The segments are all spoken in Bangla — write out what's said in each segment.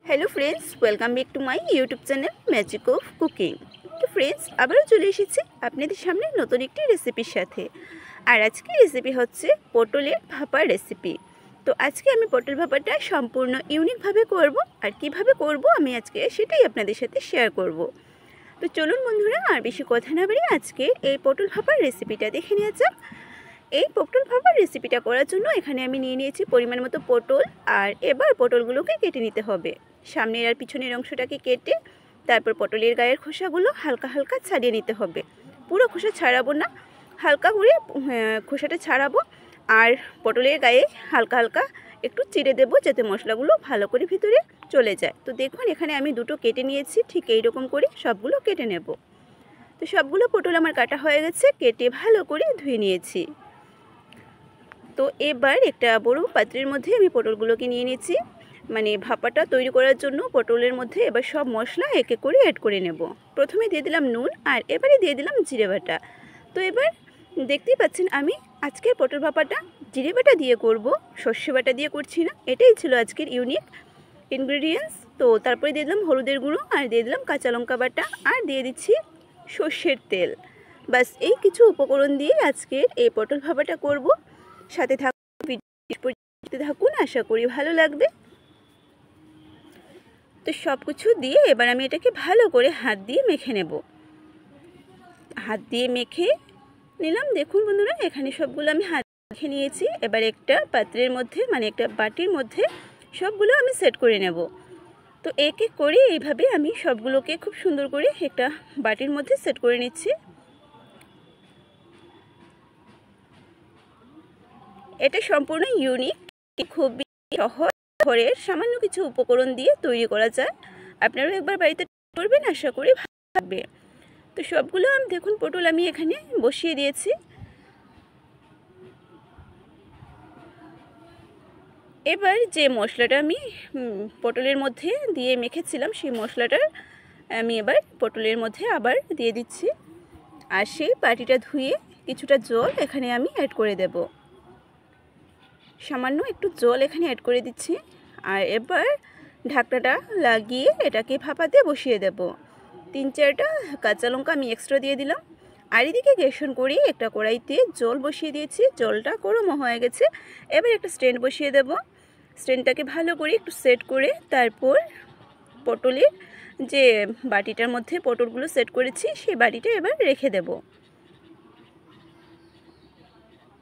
Hello friends, welcome back to my YouTube channel magic of cooking. तो फ्रेंड्स, আবারও চলে এসেছি আপনাদের সামনে নতুন একটি রেসিপির সাথে। আর আজকে রেসিপি হচ্ছে পটলের ভাপা রেসিপি। তো আজকে আমি পটল ভাপাটা সম্পূর্ণ ইউনিকভাবে করব, আর কিভাবে করব আমি আজকে সেটাই আপনাদের সাথে শেয়ার করব। তো চলুন বন্ধুরা, আর বেশি কথা না বাড়িয়ে আজকে এই পটল ভাপার রেসিপিটা দেখে নেওয়া যাক। এই পটল ভাপার রেসিপিটা করার জন্য এখানে আমি নিয়ে নিয়েছি পরিমাণ মতো পটল। আর এবার পটলগুলোকে কেটে নিতে হবে। সামনের আর পিছনের অংশটাকে কেটে তারপর পটলের গায়ের খোসাগুলো হালকা হালকা ছাড়িয়ে নিতে হবে। পুরো খোসা ছাড়াবো না, হালকা করে খোসাটা ছাড়াবো। আর পটলের গায়ে হালকা হালকা একটু চিড়ে দেবো, যাতে মশলাগুলো ভালো করে ভিতরে চলে যায়। তো দেখুন, এখানে আমি দুটো কেটে নিয়েছি, ঠিক এইরকম করে সবগুলো কেটে নেব। তো সবগুলো পটল আমার কাটা হয়ে গেছে, কেটে ভালো করে ধুয়ে নিয়েছি। তো এবার একটা বড় পাত্রের মধ্যে আমি পটলগুলোকে নিয়ে নিয়েছি। মানে ভাপাটা তৈরি করার জন্য পটলের মধ্যে এবার সব মশলা এক এক করে অ্যাড করে নেব। প্রথমে দিয়ে দিলাম নুন, আর এবারে দিয়ে দিলাম জিরে বাটা। তো এবার দেখতেই পাচ্ছেন আমি আজকের পটল ভাপাটা জিরে বাটা দিয়ে করব, সর্ষে বাটা দিয়ে করছি না। এটাই ছিল আজকের ইউনিক ইনগ্রেডিয়েন্টস। তো তারপরে দিয়ে দিলাম হলুদের গুঁড়ো, আর দিয়ে দিলাম কাঁচা লঙ্কা বাটা, আর দিয়ে দিচ্ছি সর্ষের তেল। বাস এই কিছু উপকরণ দিয়ে আজকের এই পটল ভাপাটা করব। সাথে থাকুন, আশা করি ভালো লাগবে। তো সব কিছু দিয়ে এবার আমি এটাকে ভালো করে হাত দিয়ে মেখে নেব। হাত দিয়ে মেখে নিলাম। দেখুন বন্ধুরা, এখানে সবগুলো আমি হাত মেখে নিয়েছি। এবার একটা পাত্রের মধ্যে, মানে একটা বাটির মধ্যে সবগুলো আমি সেট করে নেব। তো এক এক করে এইভাবে আমি সবগুলোকে খুব সুন্দর করে একটা বাটির মধ্যে সেট করে নিচ্ছি। এটা সম্পূর্ণ ইউনিক, খুবই সহজ, ঘরের সামান্য কিছু উপকরণ দিয়ে তৈরি করা যায়। আপনারাও একবার বাড়িতে করবেন, আশা করি ভালো লাগবে। তো সবগুলো আমি দেখুন পটল আমি এখানে বসিয়ে দিয়েছি। এবার যে মশলাটা আমি পটলের মধ্যে দিয়ে মেখেছিলাম, সেই মশলাটার আমি এবার পটলের মধ্যে আবার দিয়ে দিচ্ছি। আর সেই বাটিটা ধুয়ে কিছুটা জল এখানে আমি অ্যাড করে দেব। সামান্য একটু জল এখানে অ্যাড করে দিচ্ছি। আর এবার ঢাকনাটা লাগিয়ে এটাকে ভাপাতে বসিয়ে দেব। 3-4টা কাঁচা লঙ্কা আমি এক্সট্রা দিয়ে দিলাম। আর এদিকে গ্যাস অন করে একটা কড়াইতে জল বসিয়ে দিয়েছি। জলটা গরম হয়ে গেছে। এবার একটা স্ট্যান্ড বসিয়ে দেব। স্ট্যান্ডটাকে ভালো করে একটু সেট করে তারপর পটলের যে বাটিটার মধ্যে পটলগুলো সেট করেছি, সেই বাটিটা এবার রেখে দেব।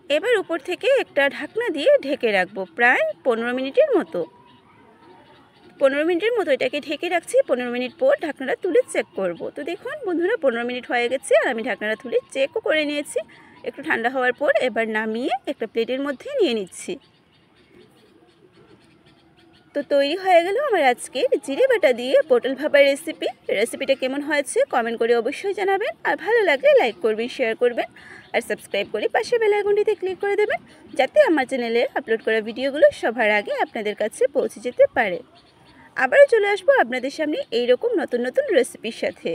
এবার উপর থেকে একটা ঢাকনা দিয়ে ঢেকে রাখবো প্রায় 15 মিনিটের মতো। 15 মিনিটের মতো এটাকে ঢেকে রাখছি। 15 মিনিট পর ঢাকনাটা তুলে চেক করব। তো দেখুন বন্ধুরা, 15 মিনিট হয়ে গেছে, আর আমি ঢাকনাটা তুলে চেকও করে নিয়েছি। একটু ঠান্ডা হওয়ার পর এবার নামিয়ে একটা প্লেটের মধ্যে নিয়ে নিচ্ছি। তো তৈরি হয়ে গেল আমার আজকের জিরে বাটা দিয়ে পটল ভাপার রেসিপি। রেসিপিটা কেমন হয়েছে কমেন্ট করে অবশ্যই জানাবেন। আর ভালো লাগলে লাইক করবেন, শেয়ার করবেন, আর সাবস্ক্রাইব করে পাশে বেল আইকনটিতে ক্লিক করে দেবেন, যাতে আমার চ্যানেলে আপলোড করা ভিডিওগুলো সবার আগে আপনাদের কাছে পৌঁছে যেতে পারে। আবারও চলে আসবো আপনাদের সামনে এইরকম নতুন নতুন রেসিপির সাথে।